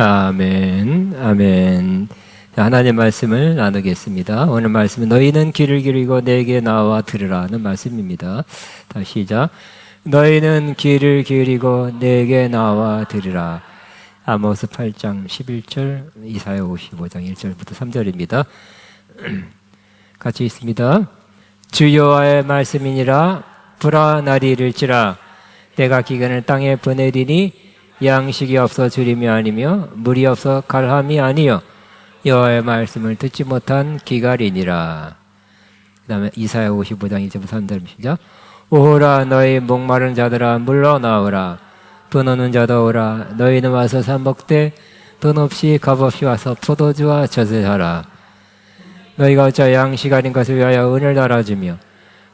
아멘, 아멘. 자, 하나님의 말씀을 나누겠습니다. 오늘 말씀은 너희는 귀를 기울이고 내게 나와 들으라는 말씀입니다. 다시 시작. 너희는 귀를 기울이고 내게 나와 들으라. 아모스 8장 11절, 이사야 55장 1절부터 3절입니다. 같이 있습니다. 주 여호와의 말씀이니라. 불아 날이 이를지라. 내가 기근을 땅에 보내리니 양식이 없어 주림이 아니며 물이 없어 갈함이 아니요 여호와의 말씀을 듣지 못한 기갈이니라. 그 다음에 이사야 55장 2절부터 3절입니다. 오호라 너희 목마른 자들아 물러나오라. 돈 없는 자도 오라. 너희는 와서 사 먹되 돈 없이 값 없이 와서 포도주와 젖을 사라. 너희가 어찌 양식 아닌 것을 위하여 은을 달아주며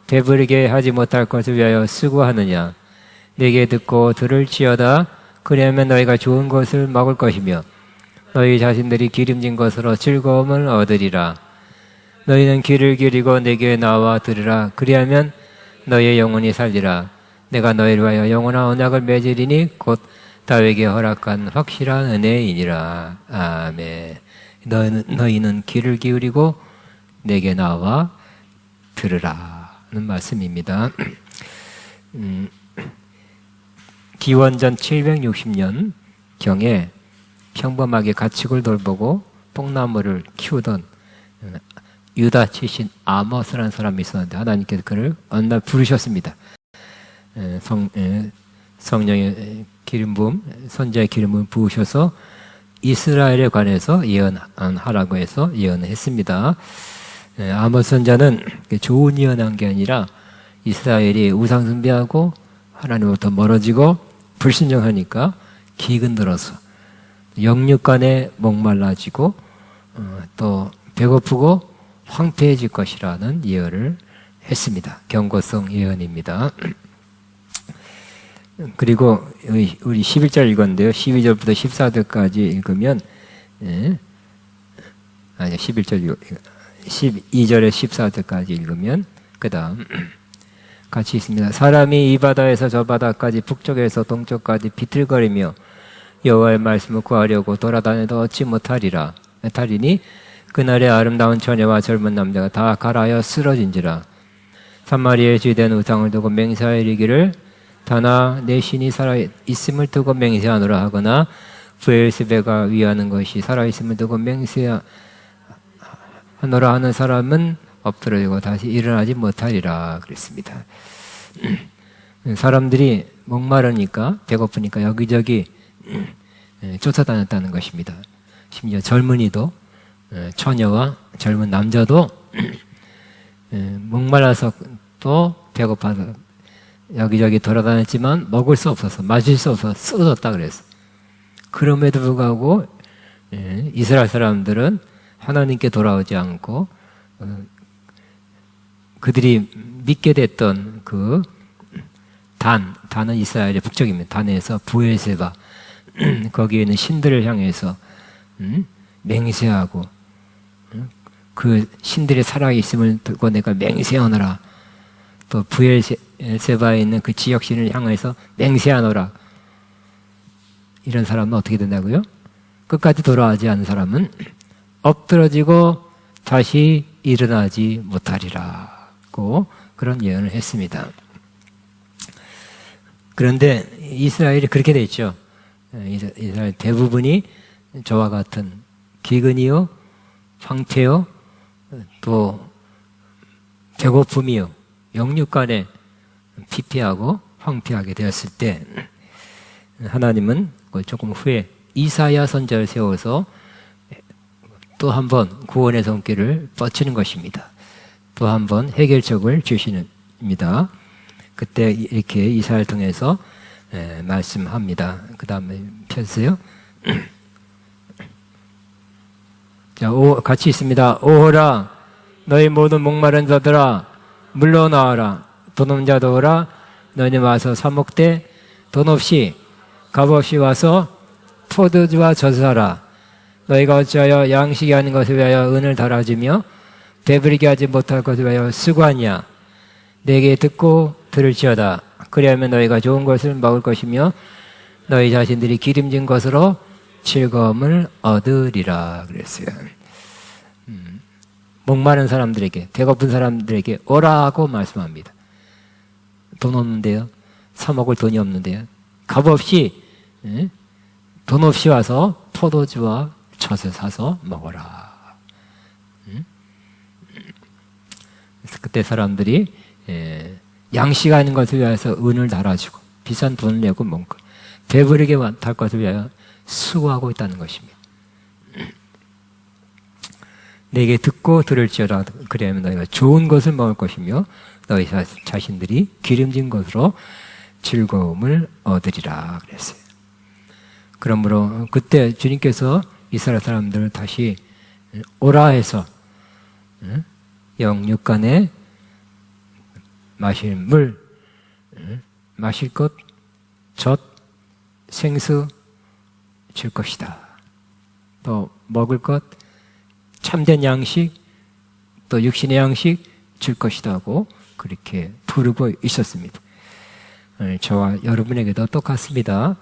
배부르게 하지 못할 것을 위하여 수고하느냐. 내게 듣고 들을지어다. 그러면 너희가 좋은 것을 먹을 것이며 너희 자신들이 기름진 것으로 즐거움을 얻으리라. 너희는 귀를 기울이고 내게 나와 들으라. 그리하면 너희의 영혼이 살리라. 내가 너희를 위하여 영원한 언약을 맺으리니 곧 다윗에게 허락한 확실한 은혜이니라. 아멘. 너희는 귀를 기울이고 내게 나와 들으라는 말씀입니다. 기원전 760년 경에 평범하게 가축을 돌보고 뽕나무를 키우던 유다 출신 아모스라는 사람이 있었는데 하나님께서 그를 어느 날 부르셨습니다. 성령의 기름 부음, 선지자의 기름 부음 부으셔서 이스라엘에 관해서 예언하라고 해서 예언을 했습니다. 아모스 선지자는 좋은 예언한 게 아니라 이스라엘이 우상 숭배하고 하나님으로부터 멀어지고 불신령하니까 기근 들어서 영육간에 목말라지고 또 배고프고 황폐해질 것이라는 예언을 했습니다. 경고성 예언입니다. 그리고 우리 11절 읽었는데요. 12절부터 14절까지 읽으면 12절에서 14절까지 읽으면 그 다음 같이 있습니다. 사람이 이 바다에서 저 바다까지 북쪽에서 동쪽까지 비틀거리며 여호와의 말씀을 구하려고 돌아다녀도 얻지 못하리라. 타리니 그날의 아름다운 처녀와 젊은 남자가 다 갈아여 쓰러진지라. 사마리아에 주된 우상을 두고 맹세하여 이르기를 다나 내 신이 살아있음을 두고 맹세하노라 하거나 브엘세바가 위하는 것이 살아있음을 두고 맹세하노라 하는 사람은 엎드러지고 다시 일어나지 못하리라 그랬습니다. 사람들이 목마르니까 배고프니까 여기저기 쫓아다녔다는 것입니다. 심지어 젊은이도 처녀와 젊은 남자도 목말라서 또 배고파서 여기저기 돌아다녔지만 먹을 수 없어서 마실 수 없어서 쓰러졌다 그랬어. 그럼에도 불구하고 이스라엘 사람들은 하나님께 돌아오지 않고 그들이 믿게 됐던 그 단은 이스라엘의 북쪽입니다. 단에서 브엘세바 거기에 있는 신들을 향해서 맹세하고 그 신들의 살아있음을 두고 내가 맹세하노라. 또 브엘세바에 있는 그 지역신을 향해서 맹세하노라. 이런 사람은 어떻게 된다고요? 끝까지 돌아오지 않은 사람은 엎드러지고 다시 일어나지 못하리라고 그런 예언을 했습니다. 그런데 이스라엘이 그렇게 돼 있죠. 이스라엘 대부분이 저와 같은 기근이요, 황폐요, 또 배고픔이요, 영육간에 피폐하고 황폐하게 되었을 때 하나님은 조금 후에 이사야 선지자를 세워서 또 한 번 구원의 손길을 뻗치는 것입니다. 또 한 번 해결책을 주시는입니다. 그때 이렇게 이사야를 통해서 말씀합니다. 그 다음에 펴주세요. 자, 같이 있습니다. 오호라 너희 모든 목마른 자들아 물러나와라. 돈 없는 자도 오라. 너희는 와서 사 먹되 돈 없이 값 없이 와서 포도주와 젖을 사라. 너희가 어찌하여 양식이 아닌 것을 위하여 은을 달아주며 배부르게 하지 못할 것을 위하여 수고하냐. 내게 듣고 들을지어다. 그리하면 너희가 좋은 것을 먹을 것이며 너희 자신들이 기름진 것으로 즐거움을 얻으리라 그랬어요. 목마른 사람들에게, 배고픈 사람들에게 오라고 말씀합니다. 돈 없는데요, 사 먹을 돈이 없는데요, 값없이, 돈 없이 와서 포도주와 젖을 사서 먹어라. 그래서 그때 사람들이 양식 아닌 것을 위하여서 은을 달아주고 비싼 돈을 내고 먹고 배부르게 달 것을 위하여 수고하고 있다는 것입니다. 내게 듣고 들을지어다. 그래야만 너희가 좋은 것을 먹을 것이며 너희 자신들이 기름진 것으로 즐거움을 얻으리라 그랬어요. 그러므로 그때 주님께서 이스라엘 사람들을 다시 오라 해서 영육간에 마실 물, 마실 것, 젖, 생수 줄 것이다. 또 먹을 것, 참된 양식, 또 육신의 양식 줄 것이다 하고 그렇게 부르고 있었습니다. 저와 여러분에게도 똑같습니다.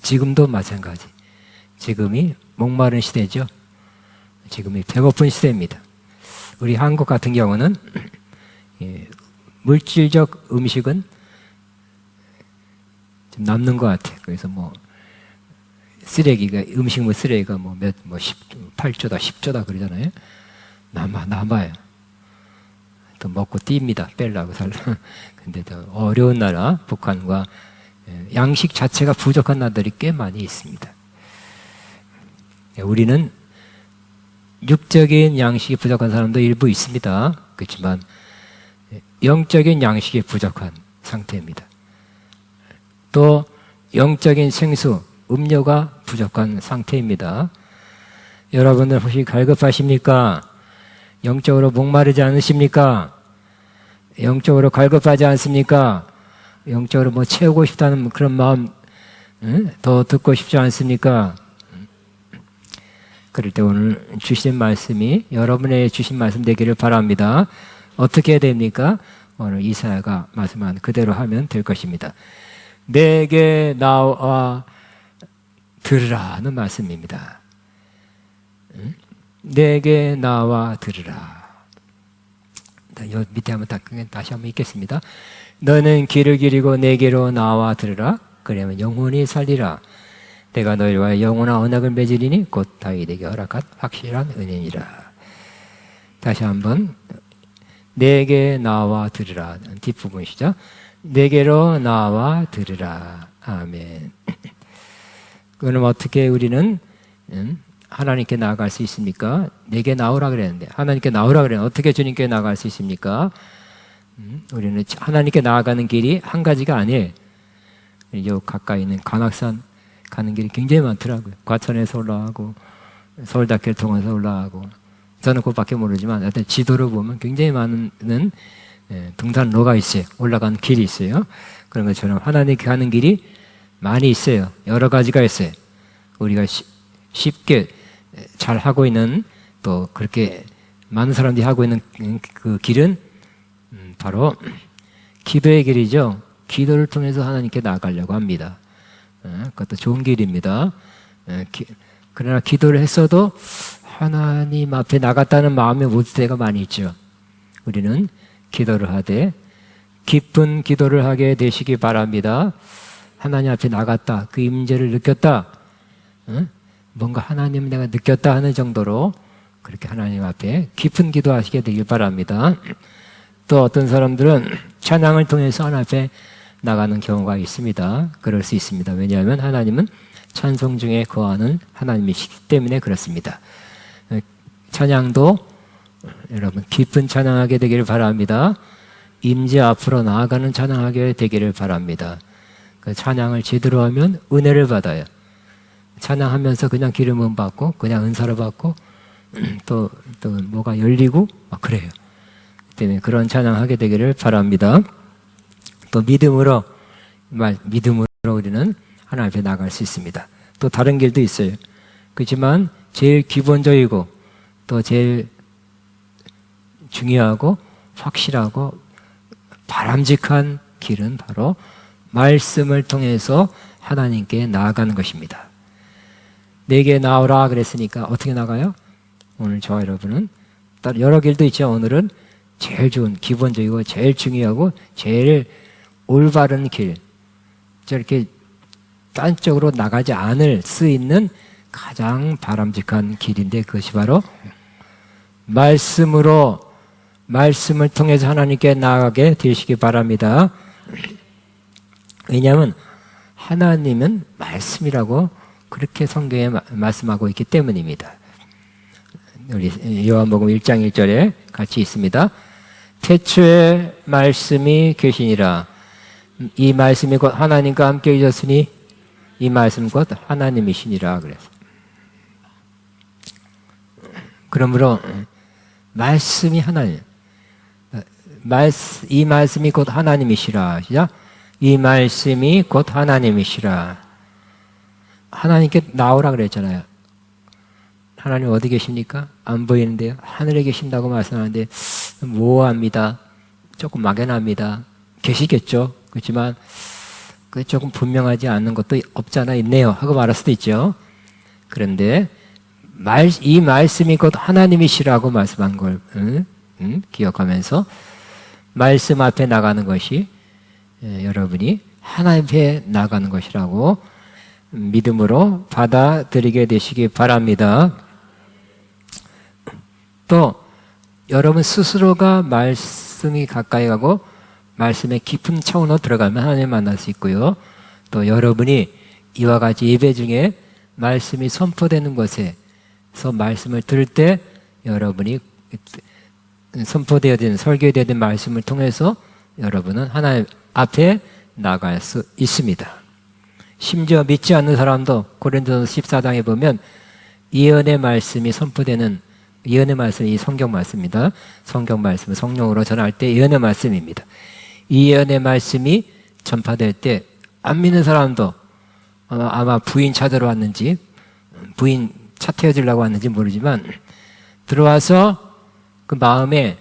지금도 마찬가지. 지금이 목마른 시대죠. 지금이 배고픈 시대입니다. 우리 한국 같은 경우는 물질적 음식은 좀 남는 것 같아요. 그래서 뭐 쓰레기가, 음식물 쓰레기가 뭐 8조다 10조다 그러잖아요. 남아요. 또 먹고 뜁니다. 빼려고 살려고. 근데 더 어려운 나라 북한과 양식 자체가 부족한 나라들이 꽤 많이 있습니다. 우리는 육적인 양식이 부족한 사람도 일부 있습니다. 그렇지만 영적인 양식이 부족한 상태입니다. 또 영적인 생수, 음료가 부족한 상태입니다. 여러분들 혹시 갈급하십니까? 영적으로 목마르지 않으십니까? 영적으로 갈급하지 않습니까? 영적으로 뭐 채우고 싶다는 그런 마음 더 듣고 싶지 않습니까? 그럴 때 오늘 주신 말씀이 여러분의 주신 말씀 되기를 바랍니다. 어떻게 해야 됩니까? 오늘 이사야가 말씀한 그대로 하면 될 것입니다. 내게 나와 들으라는 말씀입니다. 내게 나와 들으라. 요 밑에 한번 다시 한번 읽겠습니다. 너는 길을 기리고 내게로 나와 들으라. 그러면 영원히 살리라. 내가 너희와 영원한 언약을 맺으리니 곧 다윗에게 허락한 확실한 은혜니라. 다시 한번 내게 나와 들으라. 뒷부분이시죠. 내게로 나와 들으라. 아멘. 그럼 어떻게 우리는 하나님께 나아갈 수 있습니까? 내게 나오라 그랬는데 하나님께 나오라 그랬는데 어떻게 주님께 나아갈 수 있습니까? 우리는 하나님께 나아가는 길이 한 가지가 아니에요. 요 가까이 있는 관악산 가는 길이 굉장히 많더라고요. 과천에서 올라가고 서울대학교를 통해서 올라가고 저는 그것밖에 모르지만 하여튼 지도로 보면 굉장히 많은 등산로가 있어요. 올라가는 길이 있어요. 그런 것처럼 하나님께 가는 길이 많이 있어요. 여러 가지가 있어요. 우리가 쉽게 잘 하고 있는 또 그렇게 많은 사람들이 하고 있는 그 길은 바로 기도의 길이죠. 기도를 통해서 하나님께 나아가려고 합니다. 그것도 좋은 길입니다. 그러나 기도를 했어도 하나님 앞에 나갔다는 마음이 못 들 때가 많이 있죠. 우리는 기도를 하되 깊은 기도를 하게 되시기 바랍니다. 하나님 앞에 나갔다, 그 임재를 느꼈다, 뭔가 하나님 내가 느꼈다 하는 정도로 그렇게 하나님 앞에 깊은 기도하시게 되길 바랍니다. 또 어떤 사람들은 찬양을 통해서 하나님 앞에 나가는 경우가 있습니다. 그럴 수 있습니다. 왜냐하면 하나님은 찬송 중에 거하는 하나님이시기 때문에 그렇습니다. 찬양도 여러분 깊은 찬양하게 되기를 바랍니다. 임재 앞으로 나아가는 찬양하게 되기를 바랍니다. 그 찬양을 제대로 하면 은혜를 받아요. 찬양하면서 그냥 기름은 받고 그냥 은사를 받고 또 뭐가 열리고 막 그래요. 때문에 그런 찬양하게 되기를 바랍니다. 또 믿음으로 우리는 하나님 앞에 나갈 수 있습니다. 또 다른 길도 있어요. 그렇지만 제일 기본적이고 또 제일 중요하고 확실하고 바람직한 길은 바로 말씀을 통해서 하나님께 나아가는 것입니다. 내게 나오라 그랬으니까 어떻게 나가요? 오늘 저와 여러분은 여러 길도 있죠. 오늘은 제일 좋은, 기본적이고 제일 중요하고 제일 올바른 길, 저렇게 딴 쪽으로 나가지 않을 수 있는 가장 바람직한 길인데, 그것이 바로 말씀을 통해서 하나님께 나아가게 되시기 바랍니다. 왜냐하면 하나님은 말씀이라고 그렇게 성경에 말씀하고 있기 때문입니다. 우리 요한복음 1장 1절에 같이 있습니다. 태초에 말씀이 계시니라. 이 말씀이 곧 하나님과 함께 계셨으니 이 말씀 곧 하나님이시니라 그랬어요. 그러므로 말씀이 하나님, 이 말씀이 곧 하나님이시라. 시작. 이 말씀이 곧 하나님이시라. 하나님께 나오라 그랬잖아요. 하나님 어디 계십니까? 안 보이는데요. 하늘에 계신다고 말씀하는데 모호합니다. 조금 막연합니다. 계시겠죠. 그렇지만 그 조금 분명하지 않은 것도 없잖아 있네요 하고 말할 수도 있죠. 그런데 이 말씀이 곧 하나님이시라고 말씀한 걸 기억하면서 말씀 앞에 나가는 것이 여러분이 하나님 앞에 나가는 것이라고 믿음으로 받아들이게 되시기 바랍니다. 또 여러분 스스로가 말씀이 가까이 가고 말씀의 깊은 차원으로 들어가면 하나님을 만날 수 있고요. 또 여러분이 이와 같이 예배 중에 말씀이 선포되는 곳에서 말씀을 들을 때 여러분이 선포되어진 설교되어진 말씀을 통해서 여러분은 하나님 앞에 나갈 수 있습니다. 심지어 믿지 않는 사람도 고린도서 14장에 보면 예언의 말씀이 선포되는, 예언의 말씀이 성경 말씀입니다. 성경 말씀을 성령으로 전할 때 예언의 말씀입니다. 이 예언의 말씀이 전파될 때 안 믿는 사람도 아마 부인 찾으러 왔는지 부인 차 태워주려고 왔는지 모르지만 들어와서 그 마음에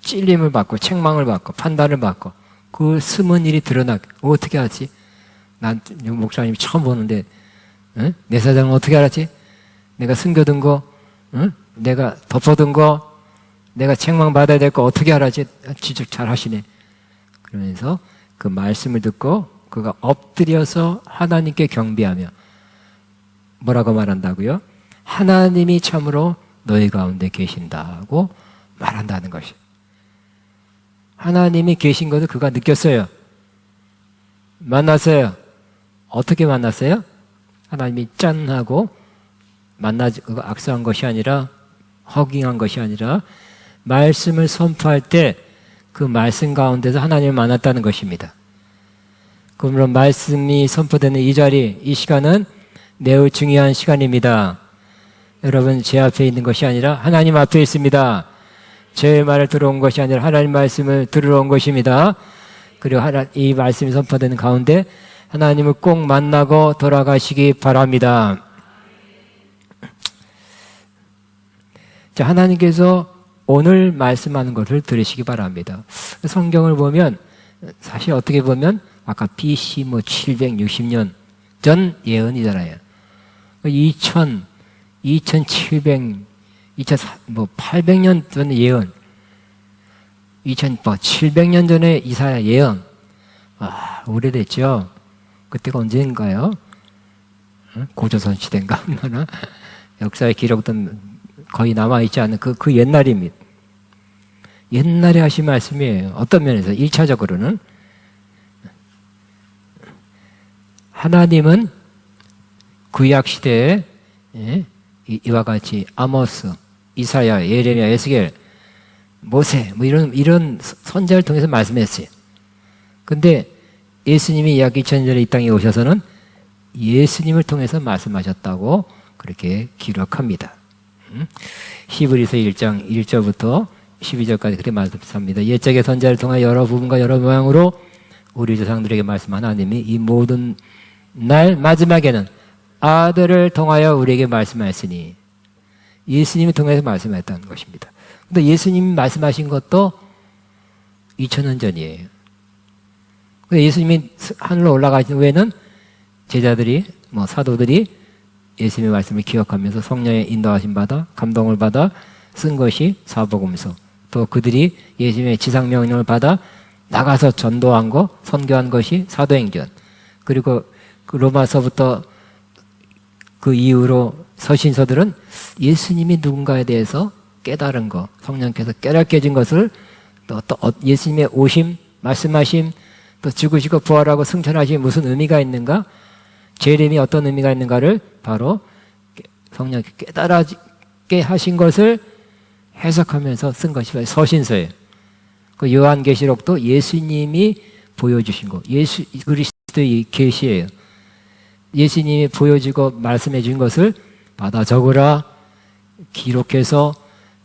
찔림을 받고 책망을 받고 판단을 받고 그 숨은 일이 드러나게 어떻게 하지? 난 목사님이 처음 보는데 내 사장은 어떻게 알았지? 내가 숨겨둔 거, 내가 덮어둔 거, 내가 책망받아야 될 거 어떻게 알았지? 지적 잘 하시네. 그러면서 그 말씀을 듣고 그가 엎드려서 하나님께 경배하며 뭐라고 말한다고요? 하나님이 참으로 너희 가운데 계신다고 말한다는 것이. 하나님이 계신 것을 그가 느꼈어요. 만났어요. 어떻게 만났어요? 하나님이 짠 하고 그거 악수한 것이 아니라 허깅한 것이 아니라 말씀을 선포할 때 그 말씀 가운데서 하나님을 만났다는 것입니다. 그러므로 말씀이 선포되는 이 자리, 이 시간은 매우 중요한 시간입니다. 여러분 제 앞에 있는 것이 아니라 하나님 앞에 있습니다. 제 말을 들어온 것이 아니라 하나님 말씀을 들으러 온 것입니다. 그리고 이 말씀이 선포되는 가운데 하나님을 꼭 만나고 돌아가시기 바랍니다. 자, 하나님께서 오늘 말씀하는 것을 들으시기 바랍니다. 성경을 보면 사실 어떻게 보면 아까 BC 760년 전 예언이잖아요. 800년 전 예언, 700년 전에 이사야 예언. 오래됐죠. 그때가 언제인가요? 고조선 시대인가? 역사의 기록은 거의 남아있지 않은 그 옛날입니다. 옛날에 하신 말씀이에요. 어떤 면에서? 1차적으로는 하나님은 구약 시대에 이와 같이 아모스, 이사야, 예레미야, 에스겔, 모세 이런 선지자를 통해서 말씀했어요. 근데 예수님이 약 2000년 전에 이 땅에 오셔서는 예수님을 통해서 말씀하셨다고 그렇게 기록합니다. 히브리서 1장 1절부터 12절까지 그렇게 말씀합니다. 옛적의 선지자를 통해 여러 부분과 여러 모양으로 우리 조상들에게 말씀한 하나님이 이 모든 날 마지막에는 아들을 통하여 우리에게 말씀하였으니 예수님을 통해서 말씀했다는 것입니다. 근데 예수님이 말씀하신 것도 2000년 전이에요. 근데 예수님이 하늘로 올라가신 후에는 제자들이 사도들이 예수님의 말씀을 기억하면서 성령의 인도하심 받아 감동을 받아 쓴 것이 사복음서. 또 그들이 예수님의 지상명령을 받아 나가서 전도한 거, 선교한 것이 사도행전. 그리고 그 로마서부터 그 이후로 서신서들은 예수님이 누군가에 대해서 깨달은 거, 성령께서 깨닫게 해준 것을 또 예수님의 오심, 말씀하심, 또 죽으시고 부활하고 승천하심 무슨 의미가 있는가, 재림이 어떤 의미가 있는가를 바로 성령께 깨달게 하신 것을 해석하면서 쓴 것이 서신서예요. 그 요한계시록도 예수님이 보여주신 거, 예수 그리스도의 계시예요. 예수님이 보여주고 말씀해 준 것을 받아 적으라, 기록해서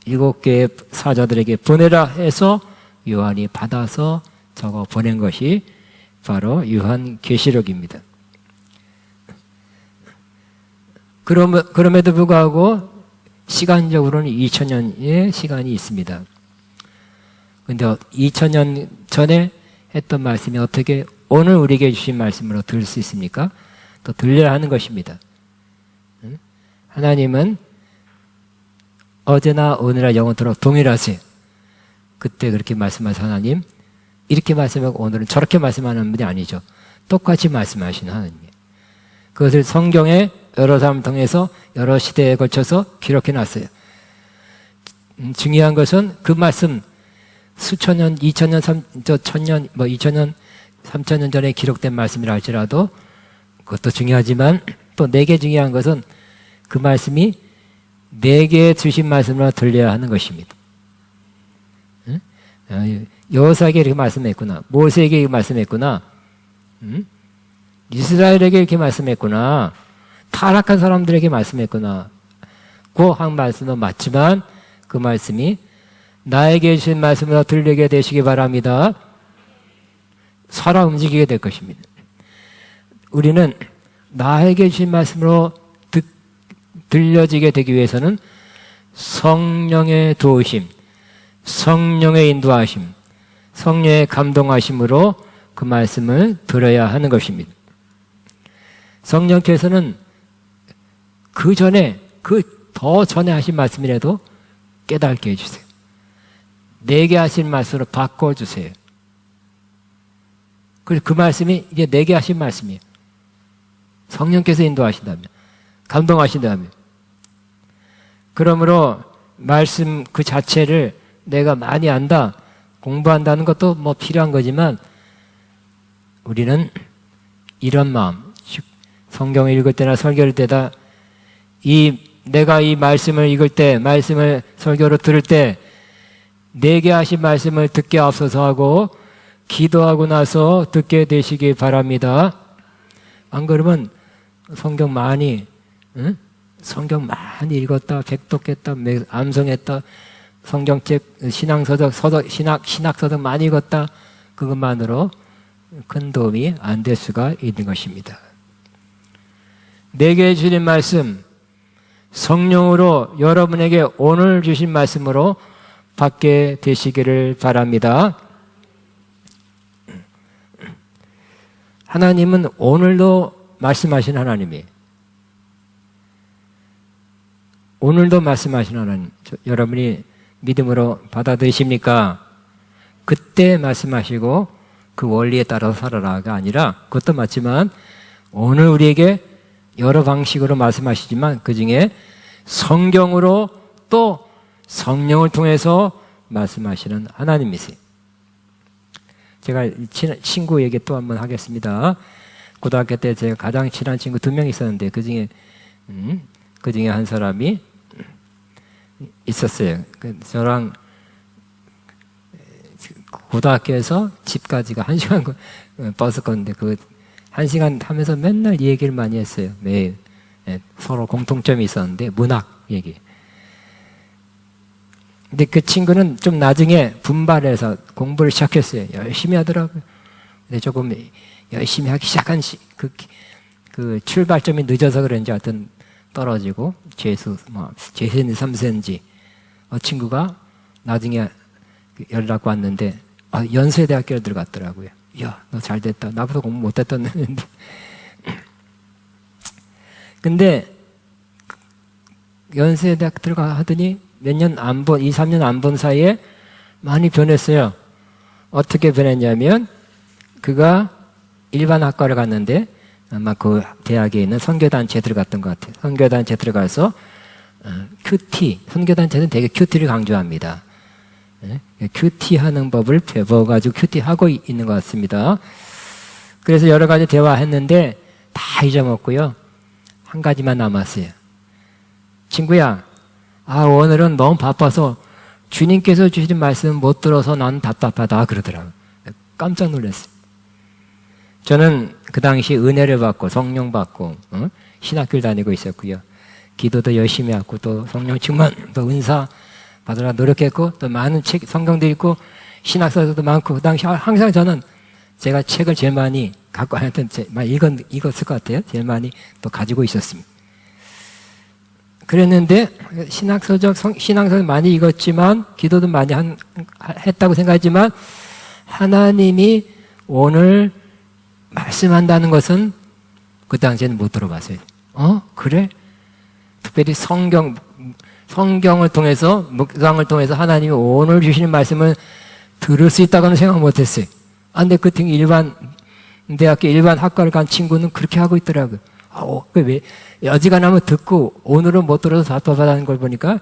7개의 사자들에게 보내라 해서 요한이 받아서 적어 보낸 것이 바로 요한계시록입니다. 그럼에도 불구하고 시간적으로는 2000년의 시간이 있습니다. 그런데 2000년 전에 했던 말씀이 어떻게 오늘 우리에게 주신 말씀으로 들을 수 있습니까? 또 들려야 하는 것입니다. 하나님은 어제나 오늘나 영원토록 동일하세요. 그때 그렇게 말씀하신 하나님, 이렇게 말씀하고 오늘은 저렇게 말씀하는 분이 아니죠. 똑같이 말씀하시는 하나님이에요. 그것을 성경에 여러 사람 통해서 여러 시대에 걸쳐서 기록해 놨어요. 중요한 것은 그 말씀 수천 년, 2000년, 1000년, 2000년, 3000년 전에 기록된 말씀이라 할지라도 그것도 중요하지만 또 내게 중요한 것은 그 말씀이 내게 주신 말씀으로 들려야 하는 것입니다. 여호사에게 이렇게 말씀했구나. 모세에게 이렇게 말씀했구나. 이스라엘에게 이렇게 말씀했구나. 타락한 사람들에게 말씀했구나. 그 한 말씀은 맞지만 그 말씀이 나에게 주신 말씀으로 들리게 되시기 바랍니다. 살아 움직이게 될 것입니다. 우리는 나에게 주신 말씀으로 들려지게 되기 위해서는 성령의 도우심, 성령의 인도하심, 성령의 감동하심으로 그 말씀을 들어야 하는 것입니다. 성령께서는 그 전에, 더 전에 하신 말씀이라도 깨닫게 해주세요. 내게 하신 말씀으로 바꿔주세요. 그래서 그 말씀이 이제 내게 하신 말씀이에요. 성령께서 인도하신다면, 감동하신다면. 그러므로 말씀 그 자체를 내가 많이 안다, 공부한다는 것도 뭐 필요한 거지만 우리는 이런 마음, 성경을 읽을 때나 설교를 때다 내가 이 말씀을 읽을 때, 말씀을 설교로 들을 때 내게 하신 말씀을 듣게 앞서서 하고 기도하고 나서 듣게 되시기 바랍니다. 안 그러면 성경 많이 읽었다, 백독했다, 암송했다, 성경책, 신앙서적, 신학서적 많이 읽었다, 그것만으로 큰 도움이 안 될 수가 있는 것입니다. 내게 주신 말씀, 성령으로 여러분에게 오늘 주신 말씀으로 받게 되시기를 바랍니다. 하나님은 오늘도 말씀하신 하나님이에요. 오늘도 말씀하신 하나님. 여러분이 믿음으로 받아들이십니까? 그때 말씀하시고 그 원리에 따라서 살아라가 아니라, 그것도 맞지만 오늘 우리에게 여러 방식으로 말씀하시지만 그 중에 성경으로 또 성령을 통해서 말씀하시는 하나님이세요. 제가 친구 얘기 또 한번 하겠습니다. 고등학교 때 제가 가장 친한 친구 2명 있었는데 그 중에 한 사람이 있었어요. 저랑 고등학교에서 집까지가 1시간 버스 걷는데 그 1시간 하면서 맨날 이 얘기를 많이 했어요. 매일. 서로 공통점이 있었는데 문학 얘기. 근데 그 친구는 좀 나중에 분발해서 공부를 시작했어요. 열심히 하더라고요. 근데 조금 열심히 하기 시작한 그 출발점이 늦어서 그런지 하여튼 떨어지고 재수인지 3세인지 친구가 나중에 연락 왔는데 연세대학교를 들어갔더라고요. 야, 너 잘 됐다. 나보다 공부 못했던 애인데. 근데 연세대학 들어가 하더니 몇 년 안 본, 2, 3년 안 본 사이에 많이 변했어요. 어떻게 변했냐면 그가 일반 학과를 갔는데 아마 그 대학에 있는 선교단체에 들어갔던 것 같아요. 선교단체에 들어가서 큐티, 선교단체는 되게 큐티를 강조합니다. 큐티 하는 법을 배워가지고 큐티 하고 있는 것 같습니다. 그래서 여러 가지 대화했는데 다 잊어먹고요. 한 가지만 남았어요. 친구야, 오늘은 너무 바빠서 주님께서 주신 말씀 못 들어서 난 답답하다 그러더라고요. 깜짝 놀랐어요. 저는 그 당시 은혜를 받고 성령 받고 신학교를 다니고 있었고요. 기도도 열심히 하고 또 성령 충만 또 은사 받으라 노력했고 또 많은 책 성경도 읽고 신학서도 많고 그 당시 항상 저는 제가 책을 제일 많이 갖고 하여튼 읽었을 것 같아요. 제일 많이 또 가지고 있었습니다. 그랬는데 신앙서적 많이 읽었지만 기도도 많이 했다고 생각하지만 하나님이 오늘 말씀한다는 것은 그 당시에는 못 들어봤어요. 그래? 특별히 성경을 통해서 묵상을 통해서 하나님이 오늘 주시는 말씀을 들을 수 있다고는 생각 못했어요. 근데 그 일반 대학교 일반 학과를 간 친구는 그렇게 하고 있더라고요. 왜 어지간하면 듣고 오늘은 못 들어서 답답하다는 걸 보니까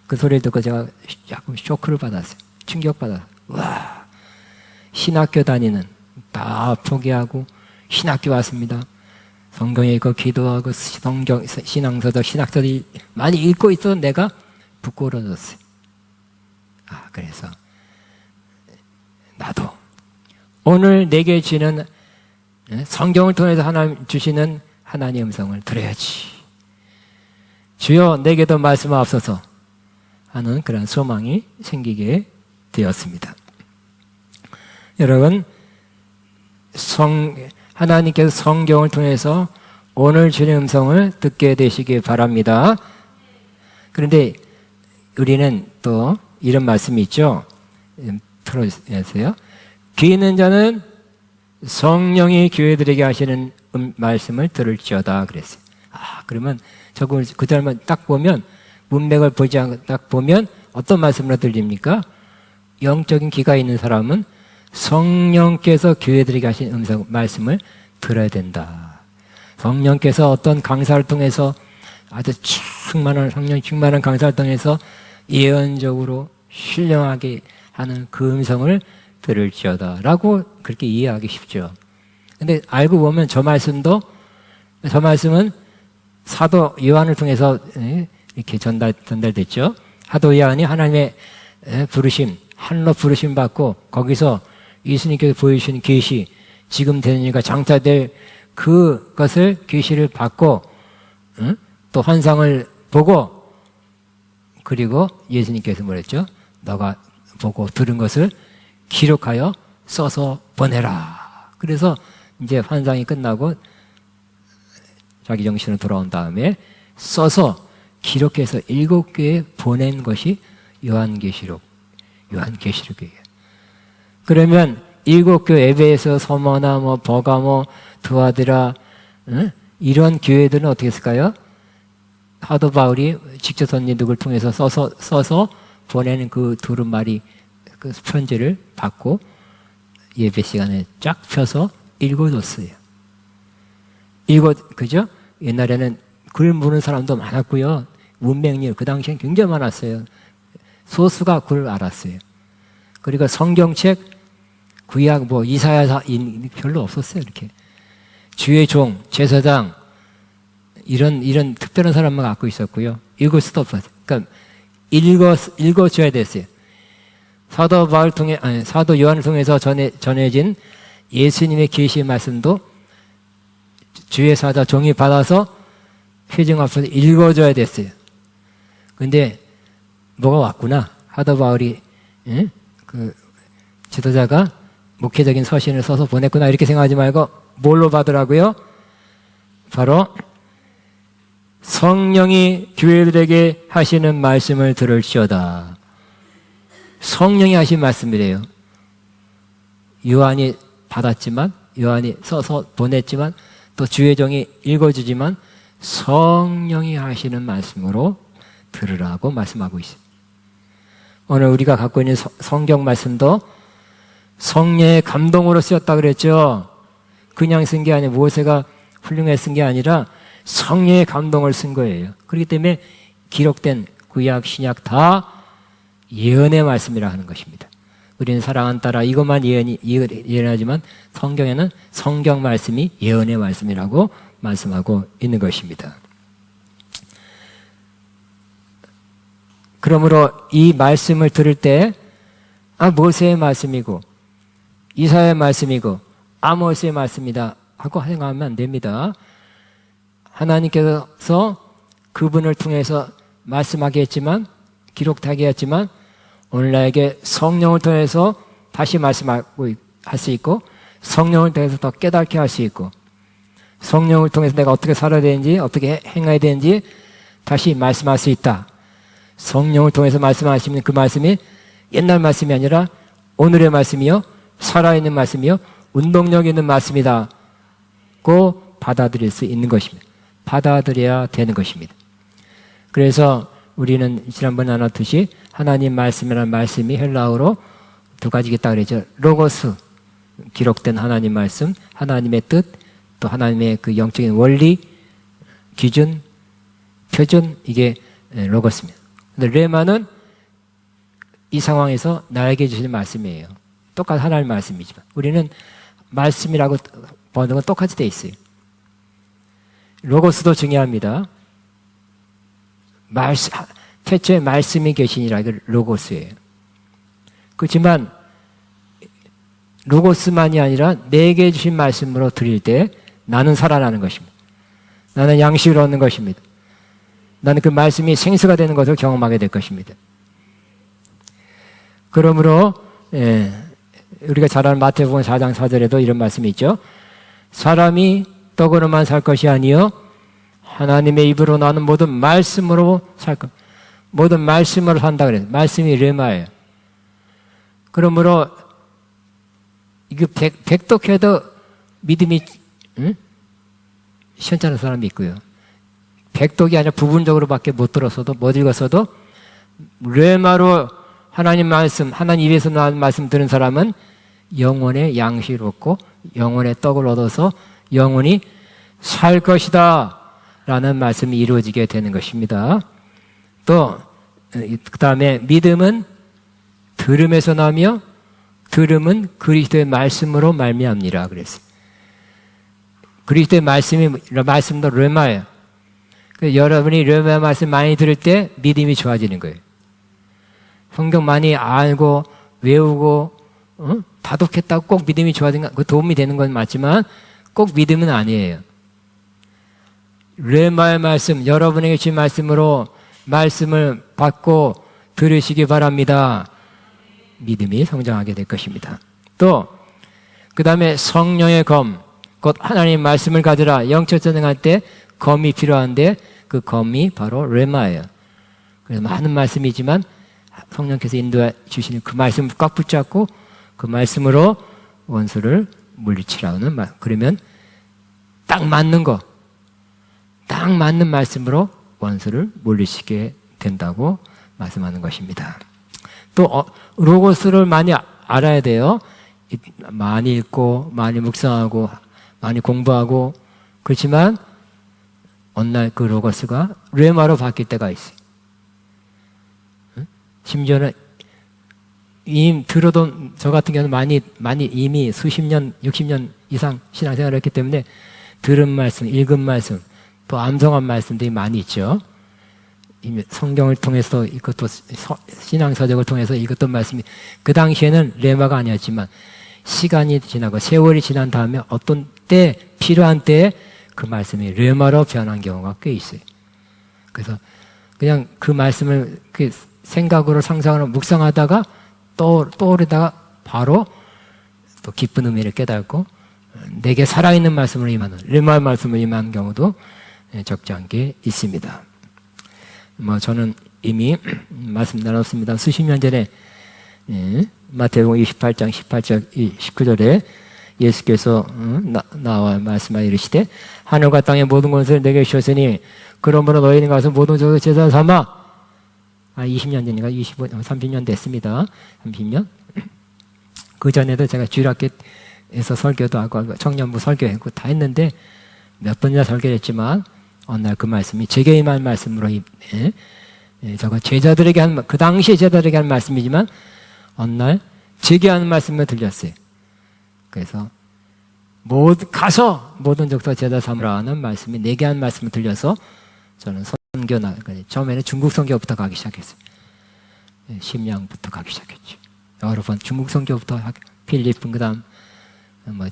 그 소리를 듣고 제가 약간 쇼크를 받았어요. 충격받았어요. 와, 신학교 다니는 다 포기하고 신학교 왔습니다. 성경 읽고 기도하고 신앙서적 신학서를 많이 읽고 있어도 내가 부끄러워졌어요. 그래서 나도 오늘 내게 주는 성경을 통해서 하나님 주시는 하나님의 음성을 들어야지. 주여 내게도 말씀하옵소서 하는 그런 소망이 생기게 되었습니다. 여러분, 하나님께서 성경을 통해서 오늘 주의 음성을 듣게 되시기 바랍니다. 그런데 우리는 또 이런 말씀이 있죠. 들어주세요. 귀 있는 자는 성령이 교회들에게 하시는 말씀을 들을지어다 그랬어요. 그러면 저걸 그 절만 딱 보면 문맥을 보지 않고 딱 보면 어떤 말씀으로 들립니까? 영적인 귀가 있는 사람은 성령께서 교회들에게 하신 말씀을 들어야 된다. 성령께서 어떤 강사를 통해서 아주 성령 충만한 강사를 통해서 예언적으로 신령하게 하는 그 음성을 들을지어다 라고 그렇게 이해하기 쉽죠. 근데 알고 보면 저 말씀은 사도 요한을 통해서 이렇게 전달됐죠. 사도 요한이 하나님의 부르심, 하늘로 부르심 받고 거기서 예수님께서 보여주신 계시, 지금 되는 일과 장차될 그것을 계시를 받고 또 환상을 보고 그리고 예수님께서 뭐랬죠? 너가 보고 들은 것을 기록하여 써서 보내라. 그래서 이제 환상이 끝나고 자기 정신으로 돌아온 다음에 써서 기록해서 7교회에 보낸 것이 요한계시록이에요. 그러면 7교회 에베소, 서머나, 버가모, 드아드라 이런 교회들은 어떻게 했을까요? 사도 바울이 직접 선지독을 통해서 써서 보내는 그 두루마리 그 편지를 받고 예배 시간에 쫙 펴서 읽어줬어요. 그죠? 옛날에는 글 모르는 사람도 많았고요. 문맹률 그 당시엔 굉장히 많았어요. 소수가 글 알았어요. 그리고 성경책, 구약 이사야 별로 없었어요. 이렇게 주의 종, 제사장 이런 특별한 사람만 갖고 있었고요. 읽을 수도 없었어요. 그러니까 읽어줘야 됐어요. 사도 요한을 통해서 전해진 예수님의 계시의 말씀도 주의 사자 종이 받아서 회중 앞에서 읽어줘야 됐어요. 근데 뭐가 왔구나. 사도 바울이 그 지도자가 목회적인 서신을 써서 보냈구나 이렇게 생각하지 말고 뭘로 받으라고요? 바로 성령이 교회들에게 하시는 말씀을 들을지어다. 성령이 하신 말씀이래요. 요한이 받았지만 요한이 써서 보냈지만 또 주의 종이 읽어주지만 성령이 하시는 말씀으로 들으라고 말씀하고 있습니다. 오늘 우리가 갖고 있는 성경 말씀도 성령의 감동으로 쓰였다 그랬죠. 그냥 쓴 게 아니라 모세가 훌륭해 쓴 게 아니라 성령의 감동을 쓴 거예요. 그렇기 때문에 기록된 구약, 신약 다 예언의 말씀이라 하는 것입니다. 우리는 사랑한 따라 이것만 예언하지만 성경에는 성경 말씀이 예언의 말씀이라고 말씀하고 있는 것입니다. 그러므로 이 말씀을 들을 때 모세의 말씀이고 이사야의 말씀이고 아모스의 말씀이다 하고 생각하면 안 됩니다. 하나님께서 그분을 통해서 말씀하게 했지만 기록하게 했지만 오늘 나에게 성령을 통해서 다시 말씀하고 할 수 있고 성령을 통해서 더 깨닫게 할 수 있고 성령을 통해서 내가 어떻게 살아야 되는지 어떻게 행해야 되는지 다시 말씀할 수 있다. 성령을 통해서 말씀하시면 그 말씀이 옛날 말씀이 아니라 오늘의 말씀이요 살아있는 말씀이요 운동력 있는 말씀이다 고 받아들일 수 있는 것입니다. 받아들여야 되는 것입니다. 그래서 우리는 지난번에 나눴듯이 하나님 말씀이라는 말씀이 헬라어로 두 가지가 있다고 그랬죠. 로고스, 기록된 하나님 말씀, 하나님의 뜻, 또 하나님의 그 영적인 원리, 기준, 표준, 이게 로고스입니다. 근데 레마는 이 상황에서 나에게 주시는 말씀이에요. 똑같은 하나님 말씀이지만 우리는 말씀이라고 번역은 똑같이 돼 있어요. 로고스도 중요합니다. 태초에 말씀이 계시니라 이게 로고스예요. 그렇지만 로고스만이 아니라 내게 주신 말씀으로 드릴 때 나는 살아나는 것입니다. 나는 양식을 얻는 것입니다. 나는 그 말씀이 생수가 되는 것을 경험하게 될 것입니다. 그러므로 우리가 잘 아는 마태복음 4장 4절에도 이런 말씀이 있죠. 사람이 떡으로만 살 것이 아니요 하나님의 입으로 나는 모든 말씀으로 살 것. 모든 말씀으로 산다 그래요. 말씀이 레마예요. 그러므로 이거 백독해도 믿음이 시원찮은 사람이 있고요. 백독이 아니라 부분적으로밖에 못 들었어도 못 읽었어도 레마로 하나님 말씀, 하나님 입에서 나온 말씀 들은 사람은 영혼의 양식을 얻고 영혼의 떡을 얻어서 영혼이 살 것이다 라는 말씀이 이루어지게 되는 것입니다. 또 그 다음에 믿음은 들음에서 나며 들음은 그리스도의 말씀으로 말미암니라 그랬어요. 그리스도의 말씀도 레마예요. 여러분이 레마 말씀 많이 들을 때 믿음이 좋아지는 거예요. 성경 많이 알고 외우고 다독했다고 꼭 믿음이 좋아지는 거 도움이 되는 건 맞지만 꼭 믿음은 아니에요. 레마의 말씀, 여러분에게 주신 말씀으로 말씀을 받고 들으시기 바랍니다. 믿음이 성장하게 될 것입니다. 또 그 다음에 성령의 검, 곧 하나님 말씀을 가지라. 영적 전쟁할 때 검이 필요한데 그 검이 바로 레마예요. 그래서 많은 말씀이지만 성령께서 인도해 주시는 그 말씀을 꽉 붙잡고 그 말씀으로 원수를 물리치라는 말. 그러면 딱 맞는 거, 딱 맞는 말씀으로 원수를 물리치게 된다고 말씀하는 것입니다. 또 로고스를 많이 알아야 돼요. 많이 읽고 많이 묵상하고 많이 공부하고 그렇지만 어느 날 그 로고스가 레마로 바뀔 때가 있어요. 심지어는 이미 들어도 저 같은 경우는 많이 이미 수십 년, 60년 이상 신앙생활을 했기 때문에 들은 말씀, 읽은 말씀, 또 암송한 말씀들이 많이 있죠. 이미 성경을 통해서 이것도 신앙서적을 통해서 읽었던 말씀이 그 당시에는 레마가 아니었지만 시간이 지나고 세월이 지난 다음에 어떤 때 필요한 때에 그 말씀이 레마로 변한 경우가 꽤 있어요. 그래서 그냥 그 말씀을 그 생각으로 상상으로 묵상하다가 떠오르다가 바로 또 기쁜 의미를 깨닫고 내게 살아있는 말씀으로 임하는 레마의 말씀으로 임하는 경우도 적지 않게 있습니다. 저는 이미 말씀 나눴습니다. 수십 년 전에 마태복음 28장 18절 19절에 예수께서 나와 말씀하여 이르시되 하늘과 땅의 모든 것을 내게 주셨으니 그러므로 너희는 가서 모든 것을 제사 삼아 20년 전인가 30년 됐습니다. 30년. 그 전에도 제가 주일학교에서 설교도 하고 청년부 설교했고 다 했는데 몇 번이나 설교를 했지만 어느 날 그 말씀이 제게 임한 말씀으로 저거 제자들에게 그 당시에 제자들에게 한 말씀이지만 어느 날 제게 하는 말씀을 들렸어요. 그래서 가서 모든 족속 제자 삼으라는 말씀이 내게 한 말씀을 들려서 저는 선교 처음에는 중국 선교부터 가기 시작했어요. 심양부터 가기 시작했죠. 여러 번 중국 선교부터 필리핀 그다음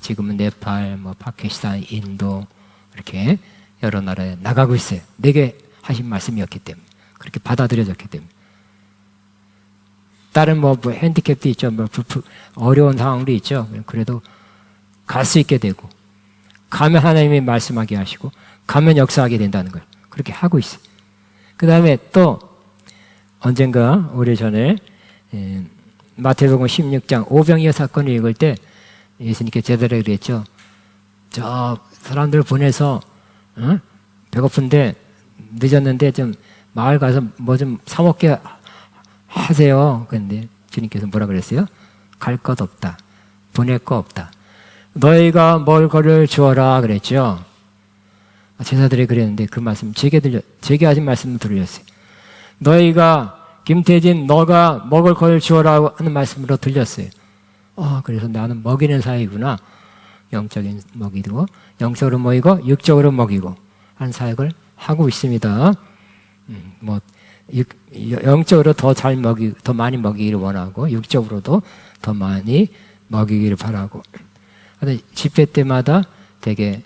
지금은 네팔, 파키스탄, 인도 이렇게 여러 나라에 나가고 있어요. 내게 하신 말씀이었기 때문에 그렇게 받아들여졌기 때문에. 다른 핸디캡도 있죠. 어려운 상황도 있죠. 그래도 갈 수 있게 되고 가면 하나님이 말씀하게 하시고 가면 역사하게 된다는 걸 그렇게 하고 있어요. 그 다음에 또 언젠가 오래전에 마태복음 16장 오병이어 사건을 읽을 때 예수님께 제자들에게 그랬죠. 저 사람들 보내서 배고픈데 늦었는데 좀 마을 가서 뭐 좀 사 먹게 하세요. 그런데 주님께서 뭐라 그랬어요? 갈 것 없다. 보낼 거 없다. 너희가 먹을 주어라 그랬죠. 제자들이 그랬는데 그 말씀 제게 하신 말씀을 들렸어요. 너희가 김태진 너가 먹을 걸 주어라 하는 말씀으로 들렸어요. 그래서 나는 먹이는 사이구나. 영적인 먹이고 영적으로 먹이고 육적으로 먹이고 한 사역을 하고 있습니다. 영적으로 더 많이 먹이기를 원하고 육적으로도 더 많이 먹이기를 바라고. 집회 때마다 되게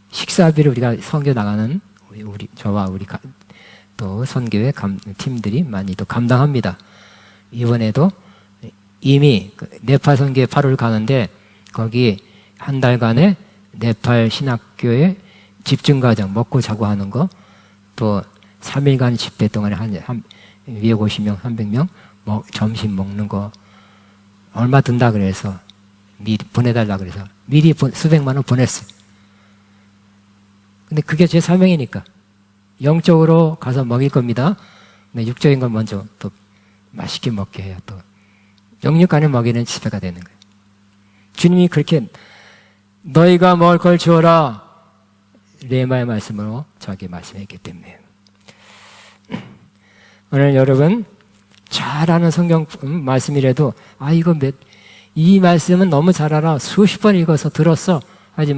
식사비를 우리가 선교 나가는 저와 우리 또 선교회 팀들이 많이 또 감당합니다. 이번에도 이미 네팔 선교회 8월 가는데 거기 한 달간의 네팔 신학교의 집중과정 먹고 자고 하는 거 또 3일간 집회 동안에 한 250명, 300명 점심 먹는 거 얼마 든다 그래서 미리 보내달라 그래서 미리 수백만 원 보냈어요. 근데 그게 제 사명이니까 영적으로 가서 먹일 겁니다. 근데 육적인 걸 먼저 또 맛있게 먹게 해야 또 영육간에 먹이는 집회가 되는 거예요. 주님이 그렇게 너희가 먹을 걸 주어라 레마의 말씀으로 저에게 말씀했기 때문에 오늘 여러분 잘 아는 성경 말씀이라도 이 말씀은 너무 잘 알아 수십 번 읽어서 들었어 하지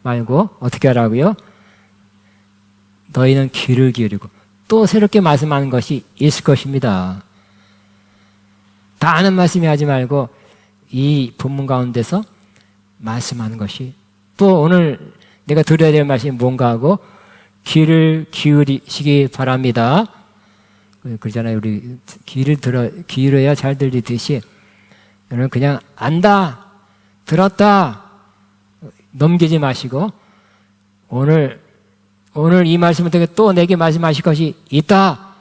말고 어떻게 하라고요? 너희는 귀를 기울이고 또 새롭게 말씀하는 것이 있을 것입니다. 다 아는 말씀이 하지 말고 이 본문 가운데서 말씀하는 것이 또 오늘 내가 들어야 될 말씀이 뭔가 하고 귀를 기울이시기 바랍니다. 그러잖아요. 우리 기울여야 잘 들리듯이 여러분 그냥 안다, 들었다 넘기지 마시고 오늘 이 말씀을 통해 또 내게 말씀하실 것이 있다.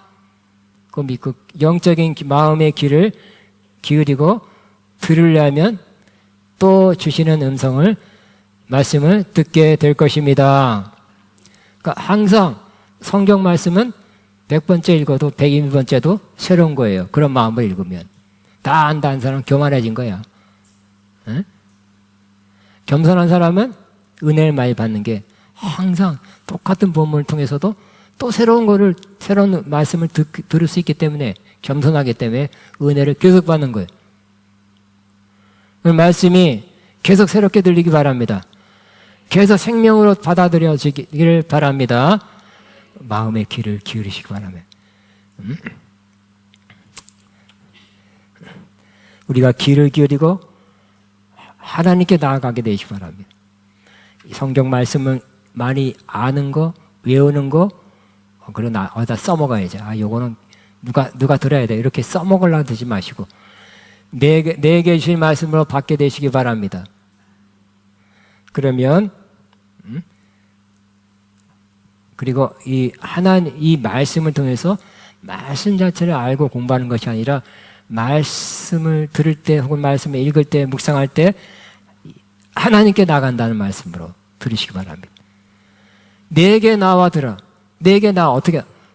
그 믿고 영적인 마음의 귀를 기울이고 들으려면 또 주시는 말씀을 듣게 될 것입니다. 그러니까 항상 성경 말씀은 100번째 읽어도 102번째도 새로운 거예요. 그런 마음을 읽으면. 다 안다는 사람은 교만해진 거야. 응? 겸손한 사람은 은혜를 많이 받는 게 항상 똑같은 본문을 통해서도 또 새로운 말씀을 들을 수 있기 때문에 겸손하기 때문에 은혜를 계속 받는 거예요. 그 말씀이 계속 새롭게 들리기 바랍니다. 계속 생명으로 받아들여지기를 바랍니다. 마음의 귀를 기울이시기 바랍니다. 우리가 귀를 기울이고 하나님께 나아가게 되시기 바랍니다. 성경 말씀을 많이 아는 거, 외우는 거, 그러나 어디다 써먹어야죠. 요거는 누가 들어야 돼. 이렇게 써먹으려고 드지 마시고 내게 주신 말씀으로 받게 되시기 바랍니다. 그러면 그리고 이 말씀을 통해서 말씀 자체를 알고 공부하는 것이 아니라 말씀을 들을 때 혹은 말씀을 읽을 때 묵상할 때 하나님께 나간다는 말씀으로 들으시기 바랍니다. 내게 나와 들어. 내게 나 어떻게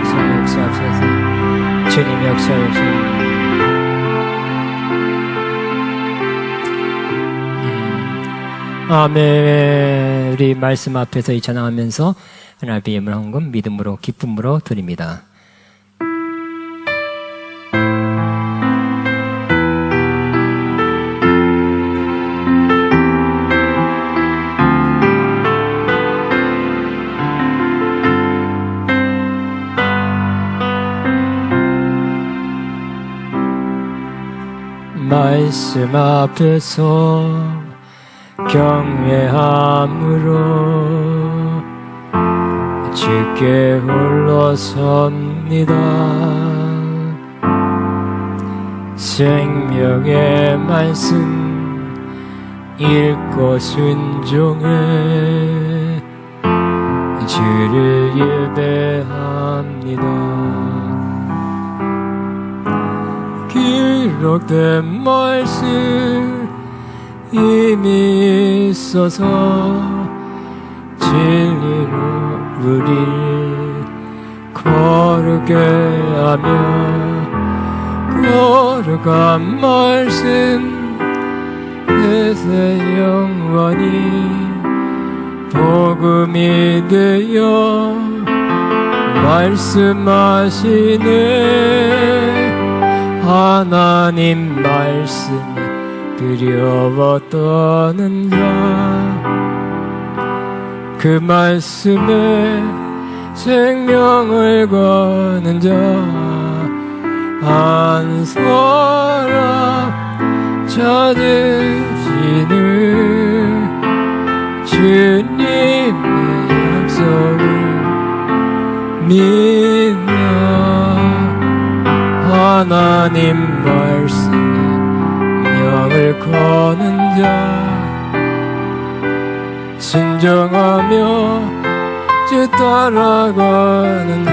주님 역사하소서. 주님 역사하소서. 아멘. 우리 말씀 앞에서 이 찬양하면서 하나님의 예물 헌금 믿음으로 기쁨으로 드립니다. 말씀 앞에서 경외함으로 주께 홀로 섭니다. 생명의 말씀 읽고 순종해 주를 예배합니다. 기록된 말씀 이미 있어서 진리로 우리 함께 하며 거룩한 말씀 내세 영원히 복음이 되어 말씀하시네. 하나님 말씀 두려웠던 자 그 말씀에 생명을 거는 자 한 사람 찾으시는 주님의 약속을 믿나. 하나님 말씀에 명을 거는 자 순종하며 주 따라가는 자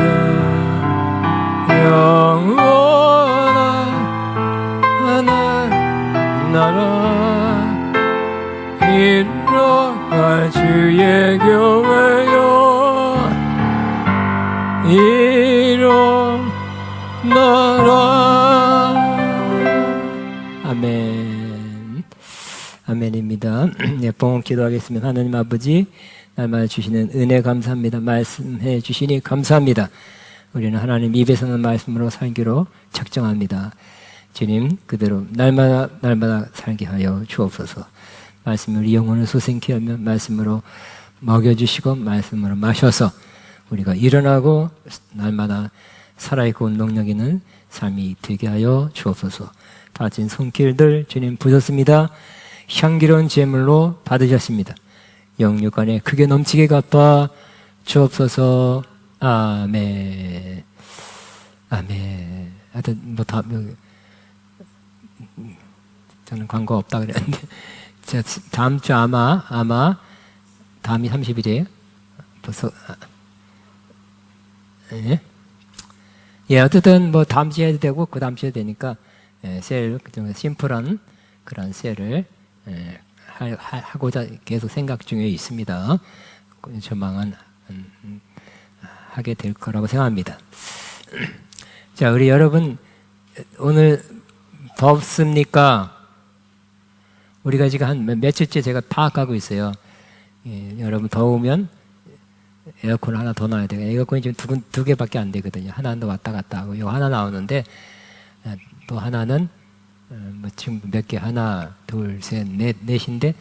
영원한 하나님 나라 일어날 주의 교회여 일어나라. 아멘. 아멘입니다. 네, 봉헌 기도하겠습니다. 하나님 아버지, 날마다 주시는 은혜 감사합니다. 말씀해 주시니 감사합니다. 우리는 하나님 입에서 나는 말씀으로 살기로 작정합니다. 주님, 그대로 날마다 살게 하여 주옵소서. 말씀이 우리 영혼을 소생케 하며 말씀으로 먹여주시고 말씀으로 마셔서 우리가 일어나고 날마다 살아있고 운동력 있는 삶이 되게 하여 주옵소서. 다진 손길들 주님 부셨습니다. 향기로운 제물로 받으셨습니다. 영육간에 크게 넘치게 갚아 주옵소서. 아멘. 아멘. 하여튼 뭐 저는 광고 없다 그랬는데 다음 주 아마 다음이 30일이에요. 벌써 예, 어쨌든 뭐 다음 주에 해도 되고 그 다음 주에 해도 되니까 세일 심플한 그런 세일을 하고자 계속 생각 중에 있습니다. 전망은 하게 될 거라고 생각합니다. 자, 우리 여러분 오늘 덥습니까? 우리가 지금 한 며칠째 제가 파악하고 있어요. 여러분 더우면 에어컨 하나 더 놔야 돼요. 에어컨이 지금 두 개밖에 안 되거든요. 하나는 왔다 갔다 하고 이거 하나 나오는데 또 하나는 뭐 지금 몇 개 하나 둘 셋 넷인데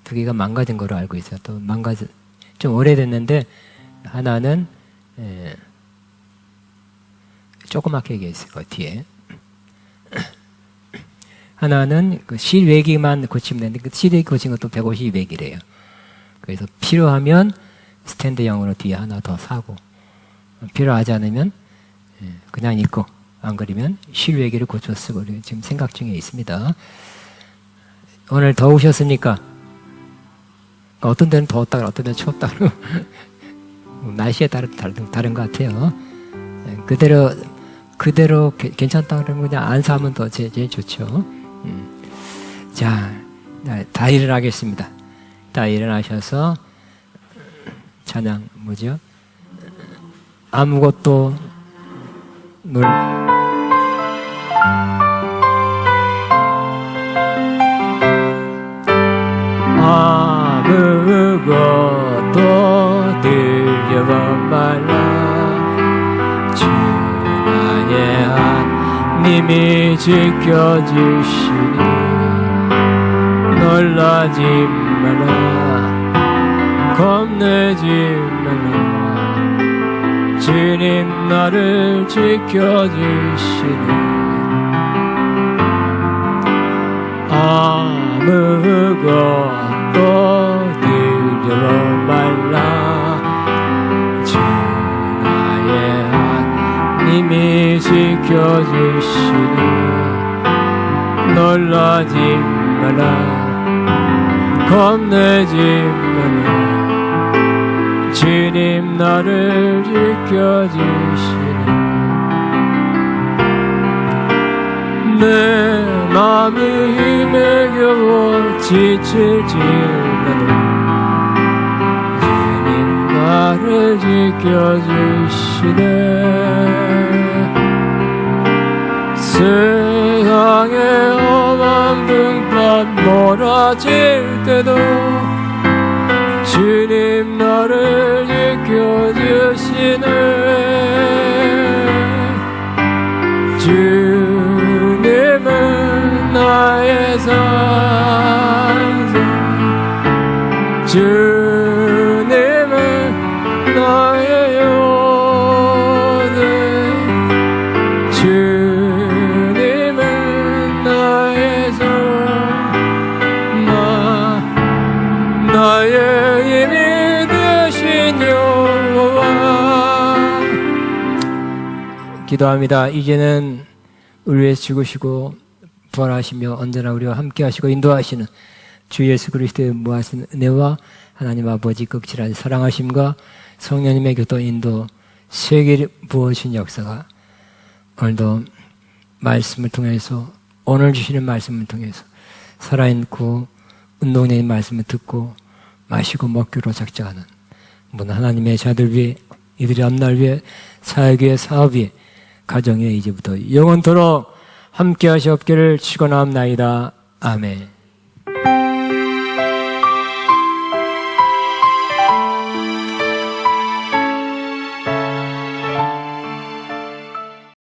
두 개가 망가진 거로 알고 있어요. 또 좀 오래됐는데 하나는 조그맣게 있을 거 뒤에 하나는 그 실외기만 고치면 되는데 그 실외기 고친 것도 152백이래요. 그래서 필요하면 스탠드형으로 뒤에 하나 더 사고 필요하지 않으면 그냥 있고 안 그러면 실외기를 고쳐 쓰고 지금 생각 중에 있습니다. 오늘 더우셨습니까? 어떤 데는 더웠다 어떤 데는 춥다 날씨에 따라 다른 것 같아요. 그대로 괜찮다 그러면 그냥 안 사면 더 제일 좋죠. 자, 다 일어나겠습니다. 다 일어나셔서 찬양 뭐죠? 아무것도 아무것도 들려봐 말라. 주 나의 하나님이 지켜주시니 놀라지 말라 겁내지 말라. 주님 나를 지켜주시니 아무것도 두려워 말라. 주 나의 하나님이 지켜주시니 놀라지 말라 겁내지 말라. 주님 나를 지켜주시니 내 마음이 힘에 겨워 지칠지라도 주님 나를 지켜주시네. 다칠 때도 주님 나를 지켜주시네. 주님은 나의 산성, 주님은 나의 요새, 주님은 나의 소망, 나의 힘이 되신 여호와. 기도합니다. 이제는 우리 위해서 죽으시고 부활하시며 언제나 우리와 함께 하시고 인도하시는 주 예수 그리스도의 무하신 은혜와 하나님 아버지 극진한 사랑하심과 성령님의 교통 인도 세계 부어주신 역사가 오늘도 말씀을 통해서, 오늘 주시는 말씀을 통해서 살아있고 운동되는 말씀을 듣고 마시고 먹기로 작정하는 모든 하나님의 자들 위해, 이들의 앞날 위해, 사역 위해, 사업 위해, 가정 위해 이제부터 영원토록 함께 하시옵기를 축원합나이다. 아멘.